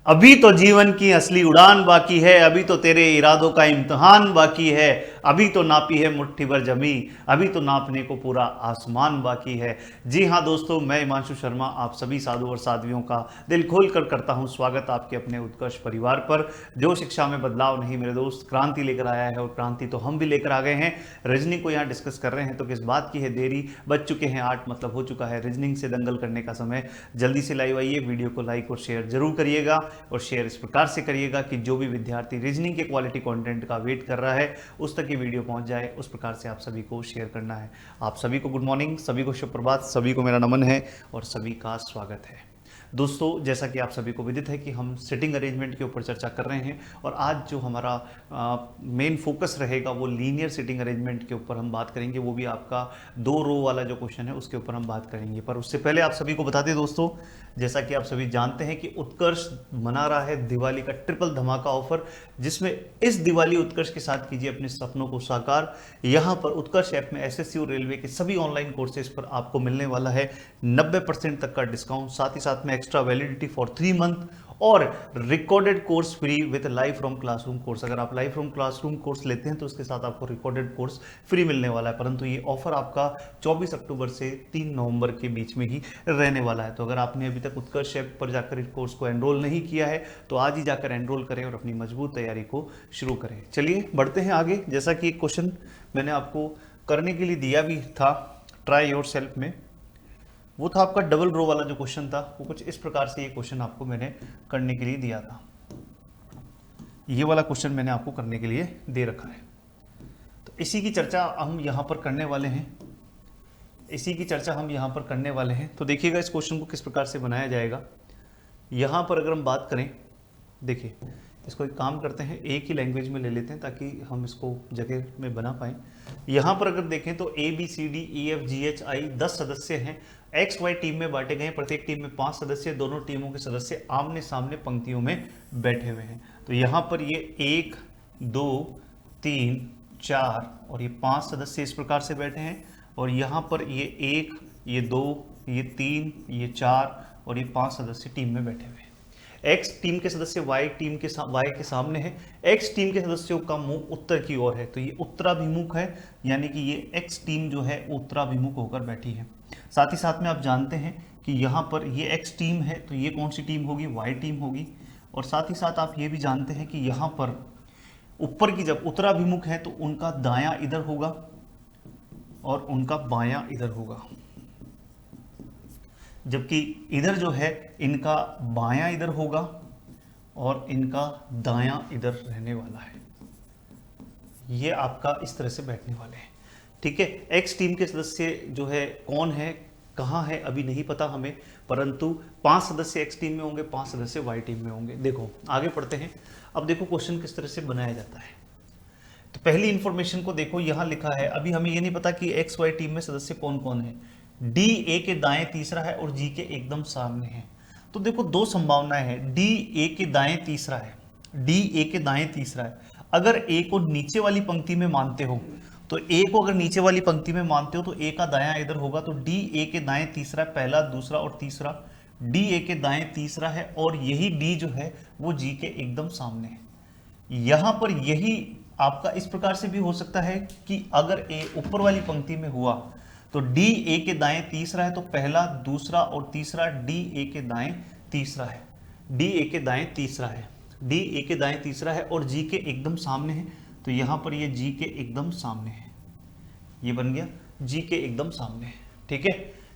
अभी तो जीवन की असली उड़ान बाकी है, अभी तो तेरे इरादों का इम्तिहान बाकी है, अभी तो नापी है मुट्ठी भर जमी, अभी तो नापने को पूरा आसमान बाकी है। जी हाँ दोस्तों, मैं हिमांशु शर्मा आप सभी साधु और साध्वियों का दिल खोल कर करता हूँ स्वागत आपके अपने उत्कर्ष परिवार पर, जो शिक्षा में बदलाव नहीं मेरे दोस्त क्रांति लेकर आया है, और क्रांति तो हम भी लेकर आ गए हैं। रीजनिंग को यहाँ डिस्कस कर रहे हैं तो किस बात की है देरी, बज चुके हैं 8, मतलब हो चुका है रीजनिंग से दंगल करने का समय। जल्दी से लाइव आइए, वीडियो को लाइक और शेयर जरूर करिएगा, और शेयर इस प्रकार से करिएगा कि जो भी विद्यार्थी रीजनिंग के क्वालिटी कंटेंट का वेट कर रहा है उस तक ये वीडियो पहुंच जाए। उस प्रकार से आप सभी को शेयर करना है। आप सभी को गुड मॉर्निंग, सभी को शुभ प्रभात, सभी को मेरा नमन है और सभी का स्वागत है। दोस्तों, जैसा कि आप सभी को विदित है कि हम सिटिंग अरेंजमेंट के ऊपर चर्चा कर रहे हैं, और आज जो हमारा मेन फोकस रहेगा वो लीनियर सिटिंग अरेंजमेंट के ऊपर हम बात करेंगे। वो भी आपका 2 रो वाला जो क्वेश्चन है उसके ऊपर हम बात करेंगे। पर उससे पहले आप सभी को बता दें दोस्तों, जैसा कि आप सभी जानते हैं कि उत्कर्ष मना रहा है दिवाली का ट्रिपल धमाका ऑफर, जिसमें इस दिवाली उत्कर्ष के साथ कीजिए अपने सपनों को साकार। यहाँ पर उत्कर्ष ऐप में एसएससी और रेलवे के सभी ऑनलाइन कोर्सेज पर आपको मिलने वाला है 90% तक का डिस्काउंट, साथ ही साथ में एक्स्ट्रा वैलिडिटी फॉर 3 मंथ और recorded course free with live from classroom course. अगर आप लाइव फ्रॉम क्लासरूम कोर्स लेते हैं तो उसके साथ आपको रिकॉर्डेड कोर्स फ्री मिलने वाला है, परंतु ये ऑफर आपका 24 अक्टूबर से 3 नवंबर के बीच में ही रहने वाला है। तो अगर आपने अभी तक उत्कर्ष ऐप पर जाकर इस कोर्स को एनरोल नहीं किया है तो आज ही जाकर एनरोल करें और अपनी मजबूत तैयारी को शुरू करें। चलिए बढ़ते हैं आगे। जैसा कि एक क्वेश्चन मैंने आपको करने के लिए दिया भी था ट्राई योर सेल्फ में, वो था आपका डबल रो वाला जो क्वेश्चन था। वो कुछ इस प्रकार से ये क्वेश्चन आपको मैंने करने के लिए दिया था। ये वाला क्वेश्चन मैंने आपको करने के लिए दे रखा है, तो इसी की चर्चा हम यहाँ पर करने वाले हैं। तो देखिएगा इस क्वेश्चन को किस प्रकार से बनाया जाएगा। यहाँ पर अगर हम बात करें, देखिए इसको एक काम करते हैं, एक ही लैंग्वेज में ले लेते हैं ताकि हम इसको जगह में बना पाएँ। यहाँ पर अगर देखें तो ABCDEFGHI 10 सदस्य हैं, XY टीम में बांटे गए हैं, प्रत्येक टीम में 5 सदस्य, दोनों टीमों के सदस्य आमने सामने पंक्तियों में बैठे हुए हैं। तो यहाँ पर ये 1 2 3 4 और ये 5 सदस्य इस प्रकार से बैठे हैं, और यहाँ पर ये 1 ये 2 ये 3 ये 4 और ये 5 सदस्य टीम में बैठे हुए हैं। एक्स टीम के सदस्य वाई के सामने है, एक्स टीम के सदस्यों का मुंह उत्तर की ओर है, तो ये उत्तराभिमुख है, यानी कि ये एक्स टीम जो है उत्तराभिमुख होकर बैठी है। साथ ही साथ में आप जानते हैं कि यहाँ पर ये एक्स टीम है, तो ये कौन सी टीम होगी, वाई टीम होगी। और साथ ही साथ आप ये भी जानते हैं कि यहाँ पर ऊपर की जब उत्तराभिमुख है तो उनका दायां इधर होगा और उनका बायां इधर होगा, जबकि इधर जो है इनका बायां इधर होगा और इनका दायां इधर रहने वाला है। ये आपका इस तरह से बैठने वाले हैं, ठीक है। एक्स टीम के सदस्य जो है कौन है, कहाँ है, अभी नहीं पता हमें, परंतु 5 सदस्य एक्स टीम में होंगे, 5 सदस्य वाई टीम में होंगे। देखो आगे पढ़ते हैं। अब देखो क्वेश्चन किस तरह से बनाया जाता है। तो पहली इंफॉर्मेशन को देखो, यहाँ लिखा है, अभी हमें ये नहीं पता कि एक्स वाई टीम में सदस्य कौन कौन है। डी ए के दाएं तीसरा है और जी के एकदम सामने है। तो देखो 2 संभावनाएं हैं, डी ए के दाएं तीसरा है, डी ए के दाएं तीसरा है। अगर ए को नीचे वाली पंक्ति में मानते हो तो ए को अगर नीचे वाली पंक्ति में मानते हो तो ए का दायां इधर होगा, तो डी ए के दाएं तीसरा, पहला दूसरा और तीसरा, डी ए के दाएं तीसरा है, और यही डी जो है वो जी के एकदम सामने है। यहां पर यही आपका इस प्रकार से भी हो सकता है कि अगर ए ऊपर वाली पंक्ति में हुआ तो डी ए के दाएं तीसरा है, तो पहला दूसरा और तीसरा डी ए के दाएं तीसरा है, डी ए के दाएं तीसरा है, डी ए के दाएं तीसरा है और जी के एकदम सामने है। तो यहां पर ये जी के एकदम सामने है, ये बन गया जी के एकदम सामने है, ठीक है।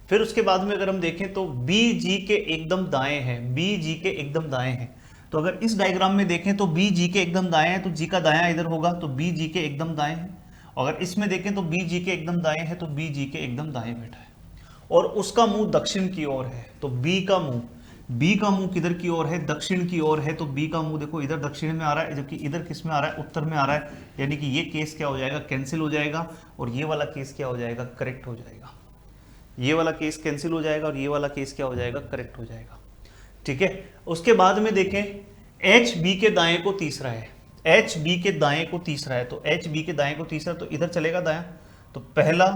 फिर उसके बाद में अगर हम देखें तो बी जी के एकदम दाएं है, बी जी के एकदम दाएं है। तो अगर इस डायग्राम में देखें तो बी जी के एकदम दाएं है, तो जी का दायां इधर होगा, तो बी जी के एकदम दाएं है। अगर इसमें देखें तो बी जी के एकदम दाएं है, तो बी जी के एकदम दाएं बैठा है, और उसका मुंह दक्षिण की ओर है। तो बी का मुंह किधर की ओर है, दक्षिण की ओर है। तो बी का मुंह देखो इधर दक्षिण में आ रहा है, जबकि इधर किस में आ रहा है, उत्तर में आ रहा है। यानी कि ये केस क्या हो जाएगा, कैंसिल हो जाएगा, और ये वाला केस क्या हो जाएगा, करेक्ट हो जाएगा। ये वाला केस कैंसिल हो जाएगा और ये वाला केस क्या हो जाएगा, करेक्ट हो जाएगा, ठीक है। उसके बाद में देखें एच बी के दाएं को तीसरा है, एच बी के दाएं को तीसरा है, तो एच बी के दाएं को तीसरा, तो इधर चलेगा दायां, तो पहला,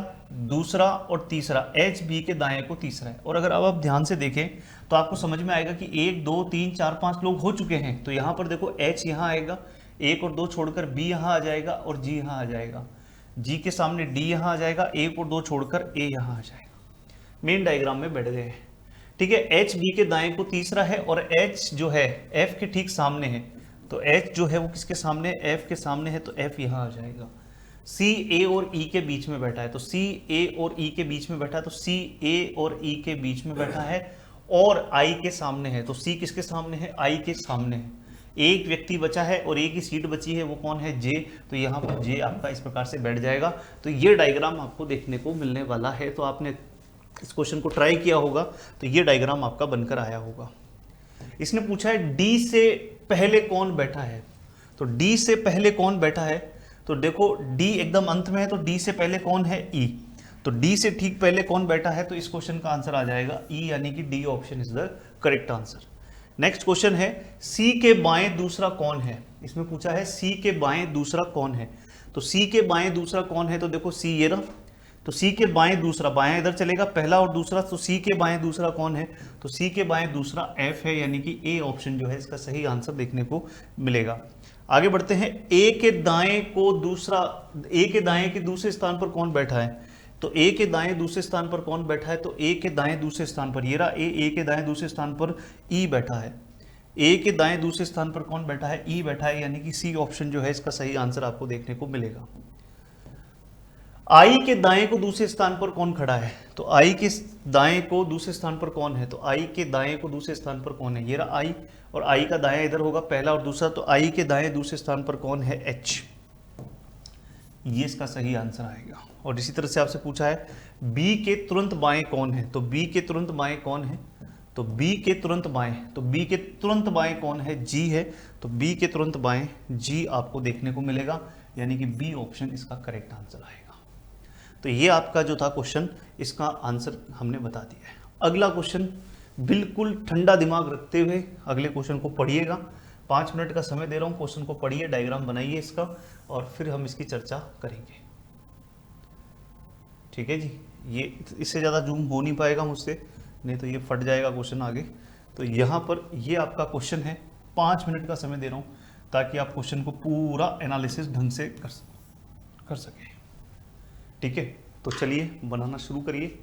दूसरा और तीसरा, एच बी के दाएं को तीसरा है। और अगर अब आप ध्यान से देखें तो आपको समझ में आएगा कि 1 2 3 4 5 लोग हो चुके हैं। तो यहां पर देखो एच यहां आएगा, 1 और 2 छोड़कर बी यहां आ जाएगा और जी यहां आ जाएगा, जी के सामने डी यहां आ जाएगा, 1 और 2 छोड़कर ए यहां आ जाएगा। मेन डायग्राम में बैठ गए हैं। ठीक है, एच बी के दाएं को तीसरा है और एच जो है एफ के ठीक सामने है। तो एच जो है वो किसके सामने, एफ के सामने है, तो एफ यहां आ जाएगा। सी ए और ई के बीच में बैठा है, तो सी ए और ई के बीच में बैठा है, तो सी ए और ई के बीच में बैठा है और आई के सामने है। तो सी किसके सामने है, आई के सामने है। एक व्यक्ति बचा है और एक ही सीट बची है, वो कौन है, जे। तो यहाँ पर जे आपका इस प्रकार से बैठ जाएगा। तो ये डायग्राम आपको देखने को मिलने वाला है। तो आपने इस क्वेश्चन को ट्राई किया होगा तो ये डायग्राम आपका बनकर आया होगा। इसने पूछा है डी से पहले कौन बैठा है। तो डी से पहले कौन बैठा है, तो देखो डी एकदम अंत में है, तो डी से पहले कौन है, ई। तो डी से ठीक पहले कौन बैठा है, तो इस क्वेश्चन का आंसर आ जाएगा ई, यानी कि D option is the correct answer. Next question है सी के बाएं दूसरा कौन है। इसमें पूछा है सी के बाएं दूसरा कौन है। तो सी के बाएं दूसरा कौन है, तो देखो सी ये रहा। तो सी के बाएं दूसरा, बाएं इधर चलेगा पहला और दूसरा, तो सी के बाएं दूसरा कौन है, तो सी के बाएं दूसरा एफ है, यानी कि ए ऑप्शन जो है इसका सही आंसर देखने को मिलेगा। आगे बढ़ते हैं, ए के दाएं को दूसरा, ए के दाएं के दूसरे स्थान पर कौन बैठा है। तो ए के दाएं दूसरे स्थान पर कौन बैठा है, तो ए के दाएं दूसरे स्थान पर ये रहा, ए के दाएं दूसरे स्थान पर ई बैठा है। ए के दाएं दूसरे स्थान पर कौन बैठा है, ई बैठा है, यानी कि सी ऑप्शन जो है इसका सही आंसर आपको देखने को मिलेगा। आई के दाएं को दूसरे स्थान पर कौन खड़ा है, तो आई के दाएं को दूसरे स्थान पर कौन है, तो आई के दाएं को दूसरे स्थान पर कौन है, ये रहा आई, और आई का दाएं इधर होगा पहला और दूसरा, तो आई के दाएं दूसरे स्थान पर कौन है, एच। ये इसका सही आंसर आएगा। और इसी तरह से आपसे पूछा है बी के तुरंत बाएं कौन है, तो बी के तुरंत बाएं कौन है, तो बी के तुरंत बाएं, तो बी के तुरंत बाएं कौन है, जी है। तो बी के तुरंत बाएं जी आपको देखने को मिलेगा, यानी कि बी ऑप्शन इसका करेक्ट आंसर आएगा। तो ये आपका जो था क्वेश्चन, इसका आंसर हमने बता दिया है। अगला क्वेश्चन, बिल्कुल ठंडा दिमाग रखते हुए अगले क्वेश्चन को पढ़िएगा। 5 मिनट का समय दे रहा हूँ, क्वेश्चन को पढ़िए, डायग्राम बनाइए इसका, और फिर हम इसकी चर्चा करेंगे। ठीक है जी, ये इससे ज़्यादा जूम हो नहीं पाएगा मुझसे, नहीं तो ये फट जाएगा क्वेश्चन आगे। तो यहाँ पर ये आपका क्वेश्चन है, 5 मिनट का समय दे रहा हूँ ताकि आप क्वेश्चन को पूरा एनालिसिस ढंग से कर सकें। ठीक है, तो चलिए बनाना शुरू करिए।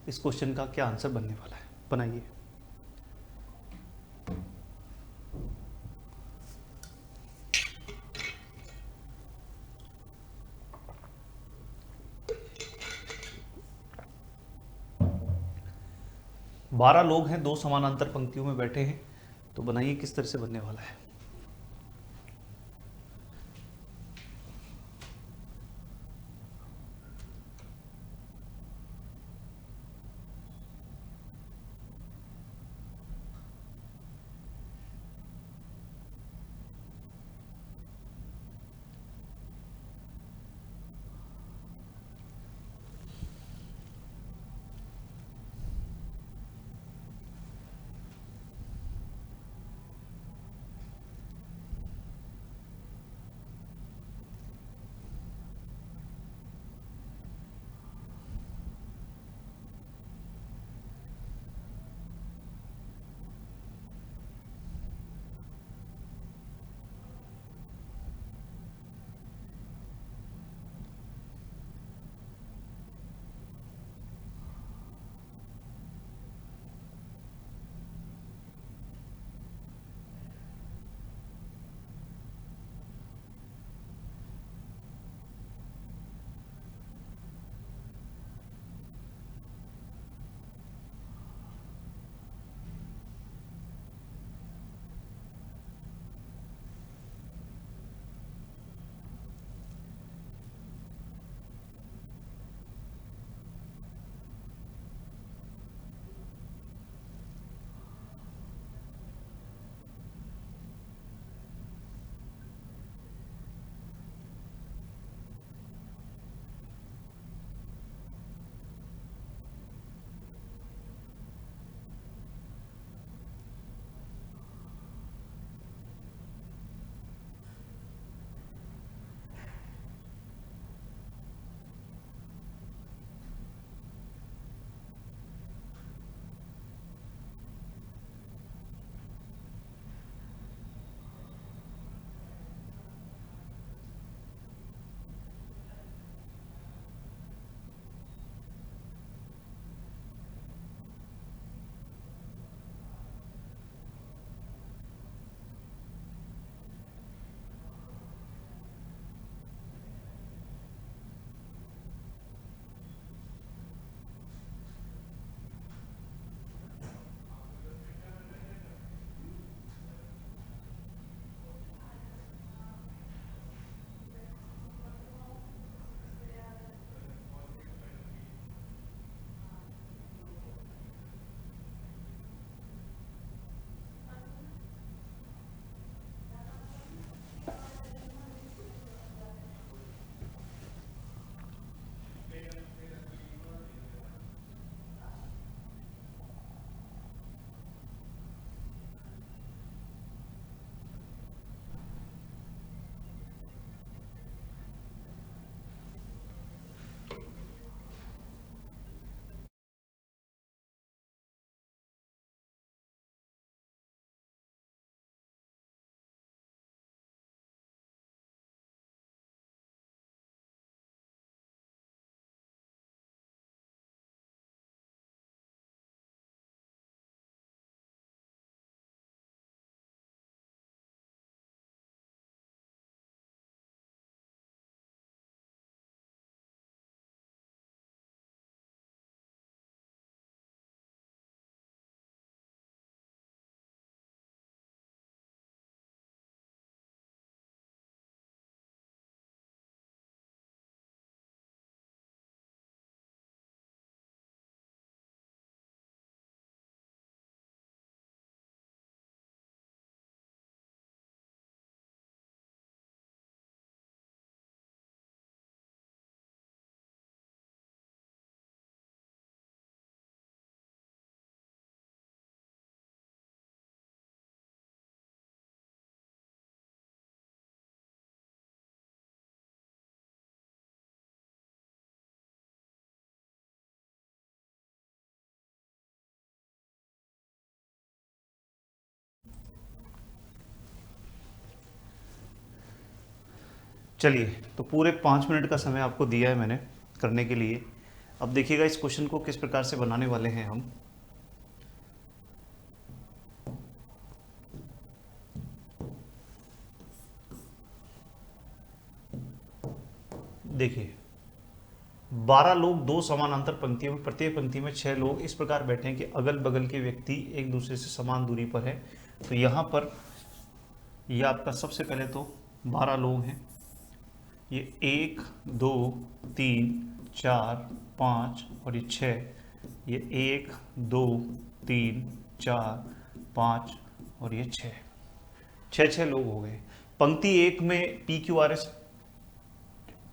इस क्वेश्चन का क्या आंसर बनने वाला है, बनाइए। बारह लोग हैं, 2 समानांतर पंक्तियों में बैठे हैं, तो बनाइए किस तरह से बनने वाला है। चलिए, तो पूरे 5 मिनट का समय आपको दिया है मैंने करने के लिए। अब देखिएगा इस क्वेश्चन को किस प्रकार से बनाने वाले हैं हम। देखिए, 12 लोग दो समानांतर पंक्तियों में, प्रत्येक पंक्ति में 6 लोग इस प्रकार बैठे हैं कि अगल बगल के व्यक्ति एक दूसरे से समान दूरी पर है। तो यहाँ पर ये आपका सबसे पहले तो 12 लोग हैं। ये 1 2 3 4 5 और ये 6। ये 1 2 3 4 5 और ये 6 लोग हो गए। पंक्ति 1 में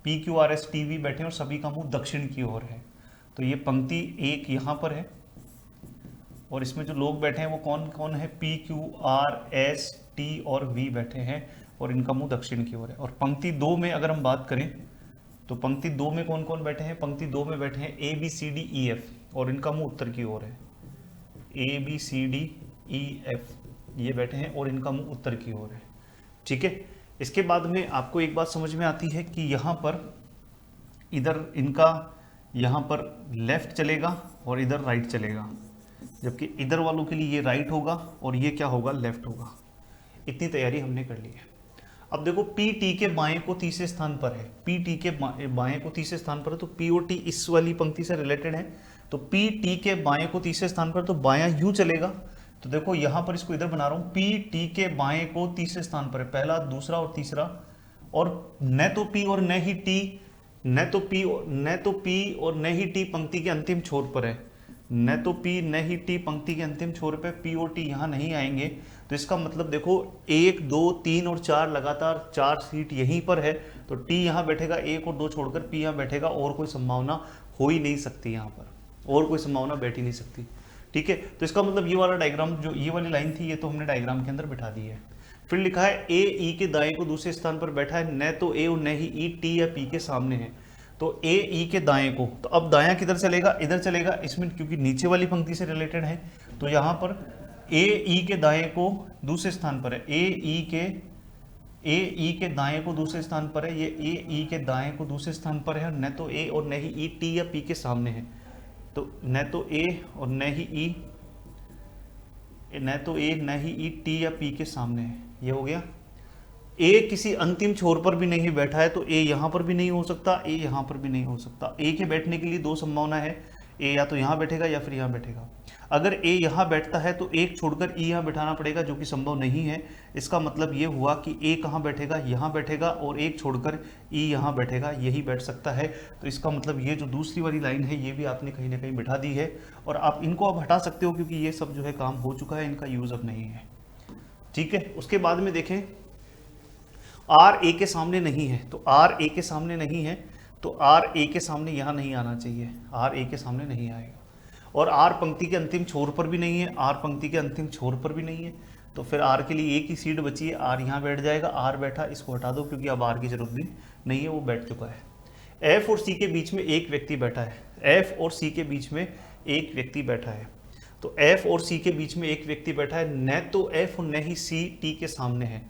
PQRS TV बैठे हैं और सभी का मुंह दक्षिण की ओर है। तो ये पंक्ति 1 यहाँ पर है और इसमें जो लोग बैठे हैं वो कौन कौन है, PQRS T और V बैठे हैं और इनका मुंह दक्षिण की ओर है। और पंक्ति 2 में अगर हम बात करें तो पंक्ति 2 में कौन कौन बैठे हैं, पंक्ति 2 में बैठे हैं ABCDEF और इनका मुंह उत्तर की ओर है। ABCDEF ये बैठे हैं और इनका मुंह उत्तर की ओर है। ठीक है, इसके बाद में आपको एक बात समझ में आती है कि यहाँ पर इधर इनका यहाँ पर लेफ्ट चलेगा और इधर राइट चलेगा, जबकि इधर वालों के लिए ये राइट होगा और ये क्या होगा, लेफ्ट होगा। इतनी तैयारी हमने कर ली है। अब देखो PT के बाएं को तीसरे स्थान पर है, PT के बाएं को तीसरे स्थान पर है, तो P और T इस वाली पंक्ति से रिलेटेड है। तो PT के बाएं को तीसरे स्थान पर, तो बायां यूं चलेगा। तो देखो यहाँ पर इसको इधर बना रहा हूँ, PT के बाएं को तीसरे स्थान पर है, पहला दूसरा और तीसरा। और न तो P और न ही T, न तो P और न ही T पंक्ति के अंतिम छोर पर है, न तो P न ही T पंक्ति के अंतिम छोर पे P और T यहाँ नहीं आएंगे। तो इसका मतलब देखो 1 2 3 और 4 लगातार 4 सीट यहीं पर है। तो T यहाँ बैठेगा 1 और 2 छोड़कर, P यहाँ बैठेगा, और कोई संभावना हो ही नहीं सकती, यहाँ पर और कोई संभावना बैठ ही नहीं सकती। ठीक है, तो इसका मतलब ये वाला डायग्राम, जो ये वाली लाइन थी, ये तो हमने डायग्राम के अंदर बिठा दी है। फिर लिखा है A E के दाएं को दूसरे स्थान पर बैठा है, न तो A और न ही E T या P के सामने है। तो A E के दाएं को, तो अब दायां किधर चलेगा, इधर चलेगा इसमें, क्योंकि नीचे वाली पंक्ति से रिलेटेड है। तो यहाँ पर A E के दाएं को दूसरे स्थान पर है, A E के दाएं को दूसरे स्थान पर है, ये A E के दाएं को दूसरे स्थान पर है, न तो A और न ही E T या P के सामने है। तो न तो A और न ही E, न तो A न ही E T या P के सामने है। ये हो गया। A किसी अंतिम छोर पर भी नहीं बैठा है, तो A यहाँ पर भी नहीं हो सकता, A यहाँ पर भी नहीं हो सकता। A के बैठने के लिए 2 संभावना है, A या तो यहाँ बैठेगा या फिर यहाँ बैठेगा। अगर A यहाँ बैठता है तो एक छोड़कर E यहाँ बैठाना पड़ेगा, जो कि संभव नहीं है। इसका मतलब ये हुआ कि A कहाँ बैठेगा, यहाँ बैठेगा, और एक छोड़कर E यहाँ बैठेगा, यही बैठ सकता है। तो इसका मतलब ये जो दूसरी वाली लाइन है, ये भी आपने कहीं ना कहीं बिठा दी है, और आप इनको अब हटा सकते हो, क्योंकि ये सब जो है काम हो चुका है, इनका यूज़ अब नहीं है। ठीक है, उसके बाद में देखें R A के सामने नहीं है, तो R A के सामने नहीं है, तो R A के सामने यहाँ नहीं आना चाहिए, R A के सामने नहीं आएगा। और R पंक्ति के अंतिम छोर पर भी नहीं है, R पंक्ति के अंतिम छोर पर भी नहीं है। तो फिर R के लिए एक ही सीट बची है, R यहाँ बैठ जाएगा। R बैठा, इसको हटा दो, क्योंकि अब R की जरूरत भी नहीं है, वो बैठ चुका है। F और C के बीच में एक व्यक्ति बैठा है, F और C के बीच में एक व्यक्ति बैठा है। तो F और C के बीच में एक व्यक्ति बैठा है, न तो F और न ही C T के सामने है,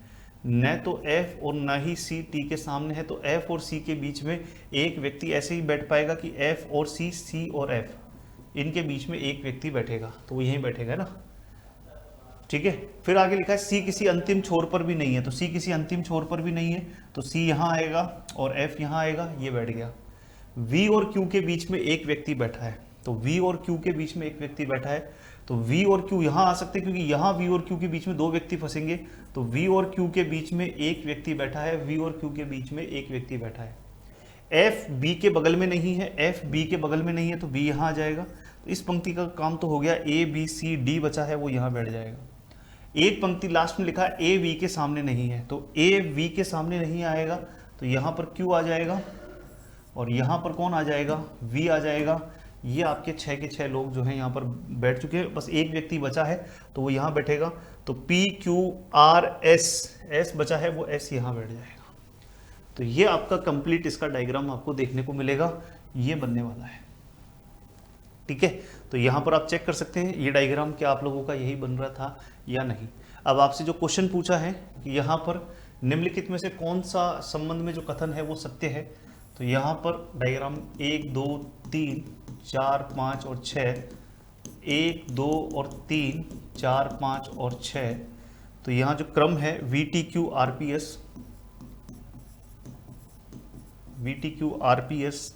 न तो F और न ही C T के सामने है। तो F और C के बीच में एक व्यक्ति ऐसे ही बैठ पाएगा कि F और C, C और F, इनके बीच में एक व्यक्ति बैठेगा, तो वो यहीं बैठेगा ना। ठीक है, फिर आगे लिखा है C किसी अंतिम छोर पर भी नहीं है, तो C किसी अंतिम छोर पर भी नहीं है, तो C यहाँ आएगा और F यहाँ आएगा, ये बैठ गया। V और Q के बीच में एक व्यक्ति बैठा है, तो V और Q के बीच में एक व्यक्ति बैठा है, तो V और Q यहाँ आ सकते हैं, क्योंकि यहाँ V और Q के बीच में 2 व्यक्ति फंसेंगे। तो V और Q के बीच में एक व्यक्ति बैठा है, V और Q के बीच में एक व्यक्ति बैठा है। F B के बगल में नहीं है, F B के बगल में नहीं है, तो B यहाँ आ जाएगा। तो इस पंक्ति का काम तो हो गया। A B C D बचा है, वो यहाँ बैठ जाएगा। एक पंक्ति लास्ट में लिखा है A V के सामने नहीं है, तो A V के सामने नहीं आएगा, तो यहाँ पर Q आ जाएगा, और यहाँ पर कौन आ जाएगा, V आ जाएगा। ये आपके 6 के 6 लोग जो हैं यहाँ पर बैठ चुके हैं, बस एक व्यक्ति बचा है, तो वो यहाँ बैठेगा। तो P Q R S, S बचा है, वो S यहाँ बैठ जाएगा। तो ये आपका कंप्लीट इसका डायग्राम आपको देखने को मिलेगा, ये बनने वाला है। ठीक है, तो यहाँ पर आप चेक कर सकते हैं ये डायग्राम क्या आप लोगों का यही बन रहा था या नहीं। अब आपसे जो क्वेश्चन पूछा है कि यहाँ पर निम्नलिखित में से कौन सा संबंध में जो कथन है वो सत्य है? तो यहाँ पर डायग्राम 1 2 3 4 5 और 6, 1 2 और 3 4 5 और 6, तो यहाँ जो क्रम है VTQ RPS, VTQ RPS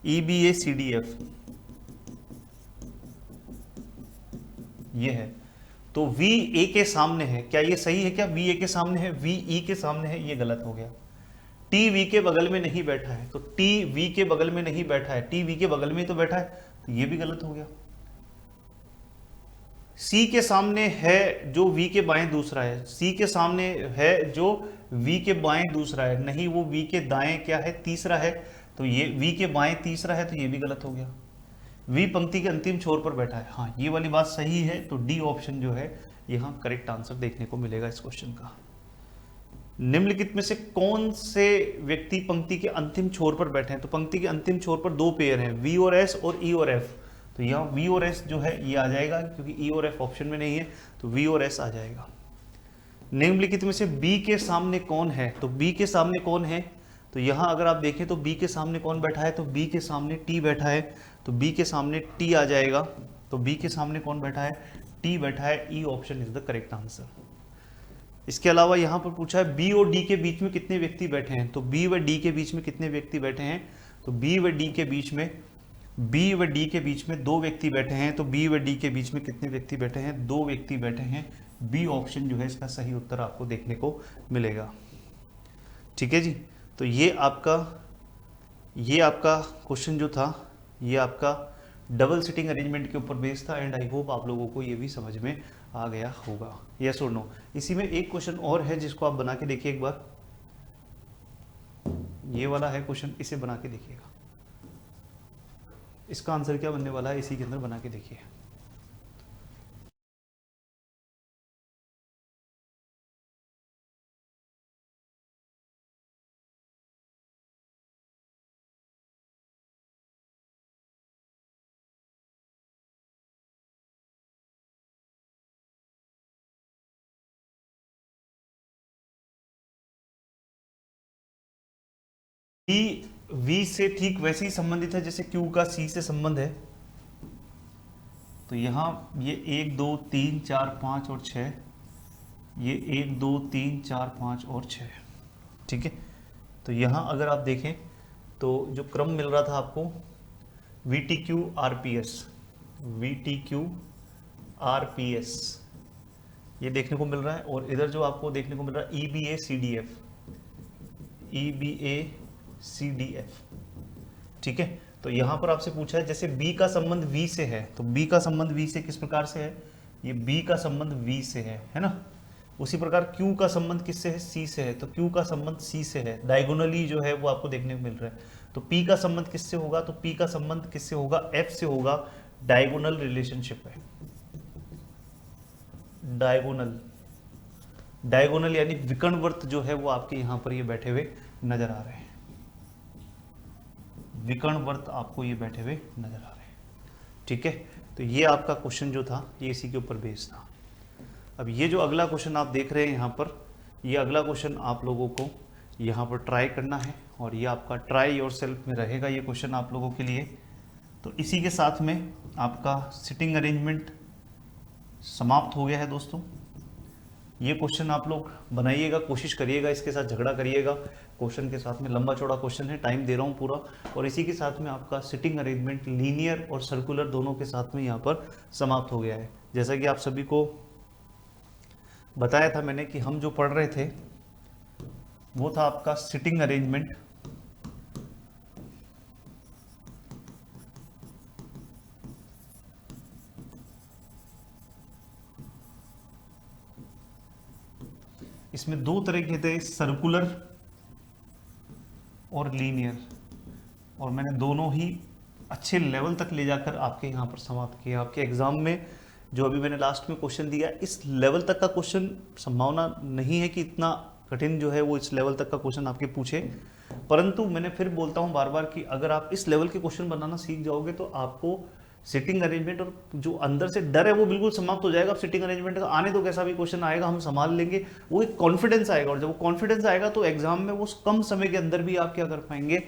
EBA CDF ये है। तो VA के सामने है, क्या ये सही है? क्या VA के सामने है? VE के सामने है, ये गलत हो गया। TV के बगल में नहीं बैठा है, तो TV के बगल में नहीं बैठा है, TV के बगल में ही तो बैठा है, तो ये भी गलत हो गया। C के सामने है जो V के बाएं दूसरा है, C के सामने है जो V के बाएं दूसरा है, नहीं वो V के दाएं क्या है? तीसरा है, तो ये V के बाएं तीसरा है, तो ये भी गलत हो गया। V पंक्ति के अंतिम छोर पर बैठा है, हाँ ये वाली बात सही है, तो डी ऑप्शन जो है यहाँ करेक्ट आंसर देखने को मिलेगा इस क्वेश्चन का। निम्नलिखित में से कौन से व्यक्ति पंक्ति के अंतिम छोर पर बैठे हैं? तो पंक्ति के अंतिम छोर पर दो पेयर हैं, V और S और E और F, तो यहाँ V और S जो है ये आ जाएगा, क्योंकि E और F ऑप्शन में नहीं है, तो V और S आ जाएगा। निम्नलिखित में से B के सामने कौन है? तो B के सामने कौन है? तो यहाँ अगर आप देखें तो B के सामने कौन बैठा है? तो B के सामने T बैठा है, तो B के सामने T आ जाएगा। तो B के सामने कौन बैठा है? T बैठा है। E option is the correct answer. इसके अलावा यहाँ पर पूछा है B और D के बीच में कितने व्यक्ति बैठे हैं? तो B व D के बीच में कितने व्यक्ति बैठे हैं? तो B व D के बीच में दो व्यक्ति बैठे हैं। तो B व D के बीच में कितने व्यक्ति बैठे हैं? दो व्यक्ति बैठे हैं। बी ऑप्शन जो है इसका सही उत्तर आपको देखने को मिलेगा। ठीक है जी, तो ये आपका क्वेश्चन जो था ये आपका डबल सिटिंग अरेंजमेंट के ऊपर बेस्ड था, एंड आई होप आप लोगों को ये भी समझ में आ गया होगा। यस और नो। इसी में एक क्वेश्चन और है जिसको आप बना के देखिए एक बार, ये वाला है क्वेश्चन, इसे बना के देखिएगा। इसका आंसर क्या बनने वाला है इसी के अंदर बना के देखिए। V से ठीक वैसे ही संबंधित है जैसे Q का C से संबंध है। तो यहाँ ये 1 2 3 4 5 और 6, ये 1 2 3 4 5 और 6। ठीक है, तो यहाँ अगर आप देखें तो जो क्रम मिल रहा था आपको VTQ RPS ये देखने को मिल रहा है, और इधर जो आपको देखने को मिल रहा है EBA CDF। ठीक है, तो यहाँ पर आपसे पूछा है जैसे B का संबंध V से है, तो B का संबंध V से किस प्रकार से है? ये B का संबंध V से है ना। उसी प्रकार Q का संबंध किससे है? C से है, तो Q का संबंध C से है। डायगोनली जो है वो आपको देखने को मिल रहा है। तो P का संबंध किससे होगा? तो P का संबंध किससे होगा? F से होगा। डायगोनल रिलेशनशिप है, डायगोनल यानी विकर्णवर्त जो है वो आपके यहाँ पर ये बैठे हुए नजर आ रहे हैं। विकर्णवर्त आपको ये बैठे हुए नजर आ रहे हैं। ठीक है, तो ये आपका क्वेश्चन जो था ये इसी के ऊपर बेस्ड था। अब ये जो अगला क्वेश्चन आप देख रहे हैं यहाँ पर, ये अगला क्वेश्चन आप लोगों को यहाँ पर ट्राई करना है, और ये आपका ट्राई योरसेल्फ में रहेगा ये क्वेश्चन आप लोगों के लिए। तो इसी के साथ में आपका सिटिंग अरेंजमेंट समाप्त हो गया है दोस्तों। ये क्वेश्चन आप लोग बनाइएगा, कोशिश करिएगा, इसके साथ झगड़ा करिएगा। क्वेश्चन के साथ में लंबा चौड़ा क्वेश्चन है, टाइम दे रहा हूँ पूरा, और इसी के साथ में आपका सिटिंग अरेंजमेंट लीनियर और सर्कुलर दोनों के साथ में यहाँ पर समाप्त हो गया है। जैसा कि आप सभी को बताया था मैंने कि हम जो पढ़ रहे थे वो था आपका सिटिंग अरेंजमेंट, इसमें दो तरह के थे, सर्कुलर और लीनियर, और मैंने दोनों ही अच्छे लेवल तक ले जाकर आपके यहाँ पर समाप्त किया। आपके एग्जाम में जो अभी मैंने लास्ट में क्वेश्चन दिया, इस लेवल तक का क्वेश्चन संभावना नहीं है कि इतना कठिन जो है वो इस लेवल तक का क्वेश्चन आपके पूछे, परंतु मैंने फिर बोलता हूँ बार बार कि अगर आप इस लेवल के क्वेश्चन बनाना सीख जाओगे तो आपको सिटिंग अरेंजमेंट और जो अंदर से डर है वो बिल्कुल समाप्त हो जाएगा। अब सिटिंग अरेंजमेंट का आने तो कैसा भी क्वेश्चन आएगा हम संभाल लेंगे, वो एक कॉन्फिडेंस आएगा, और जब वो कॉन्फिडेंस आएगा तो एग्जाम में वो कम समय के अंदर भी आप क्या कर पाएंगे,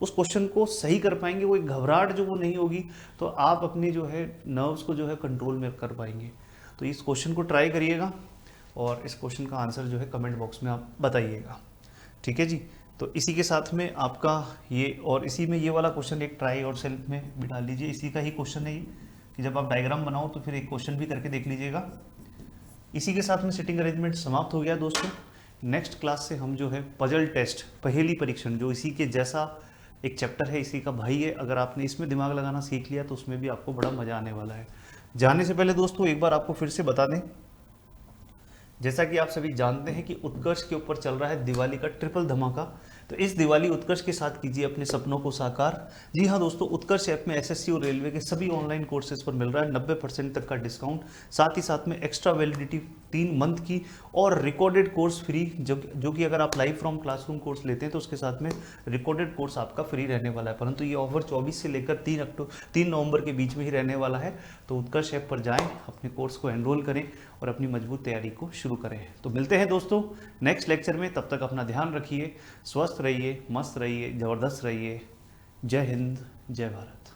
उस क्वेश्चन को सही कर पाएंगे। वो एक घबराहट जो वो नहीं होगी, तो आप अपनी जो है नर्व्स को जो है कंट्रोल में कर पाएंगे। तो इस क्वेश्चन को ट्राई करिएगा और इस क्वेश्चन का आंसर जो है कमेंट बॉक्स में आप बताइएगा, ठीक है जी। तो इसी के साथ में आपका ये, और इसी में ये वाला क्वेश्चन एक ट्राई और सेल्फ में भी डाल लीजिए, इसी का ही क्वेश्चन है ये, कि जब आप डायग्राम बनाओ तो फिर एक क्वेश्चन भी करके देख लीजिएगा। इसी के साथ में सिटिंग अरेंजमेंट समाप्त हो गया दोस्तों। नेक्स्ट क्लास से हम जो है पजल टेस्ट, पहेली परीक्षण, जो इसी के जैसा एक चैप्टर है, इसी का भाई है, अगर आपने इसमें दिमाग लगाना सीख लिया तो उसमें भी आपको बड़ा मजा आने वाला है। जाने से पहले दोस्तों एक बार आपको फिर से बता दें, जैसा कि आप सभी जानते हैं कि उत्कर्ष के ऊपर चल रहा है दिवाली का ट्रिपल धमाका, तो इस दिवाली उत्कर्ष के साथ कीजिए अपने सपनों को साकार। जी हाँ दोस्तों, उत्कर्ष ऐप में एसएससी और रेलवे के सभी ऑनलाइन कोर्सेज पर मिल रहा है 90% तक का डिस्काउंट, साथ ही साथ में एक्स्ट्रा वैलिडिटी 3 मंथ की, और रिकॉर्डेड कोर्स फ्री, जो कि अगर आप लाइव फ्रॉम क्लासरूम कोर्स लेते हैं तो उसके साथ में रिकॉर्डेड कोर्स आपका फ्री रहने वाला है। परंतु ये ऑफर 24 से लेकर 3 नवंबर के बीच में ही रहने वाला है। तो उत्कर्ष ऐप पर जाएं, अपने कोर्स को एनरोल करें और अपनी मजबूत तैयारी को शुरू करें। तो मिलते हैं दोस्तों नेक्स्ट लेक्चर में, तब तक अपना ध्यान रखिए, स्वस्थ रहिए, मस्त रहिए, ज़बरदस्त रहिए। जय हिंद, जय भारत।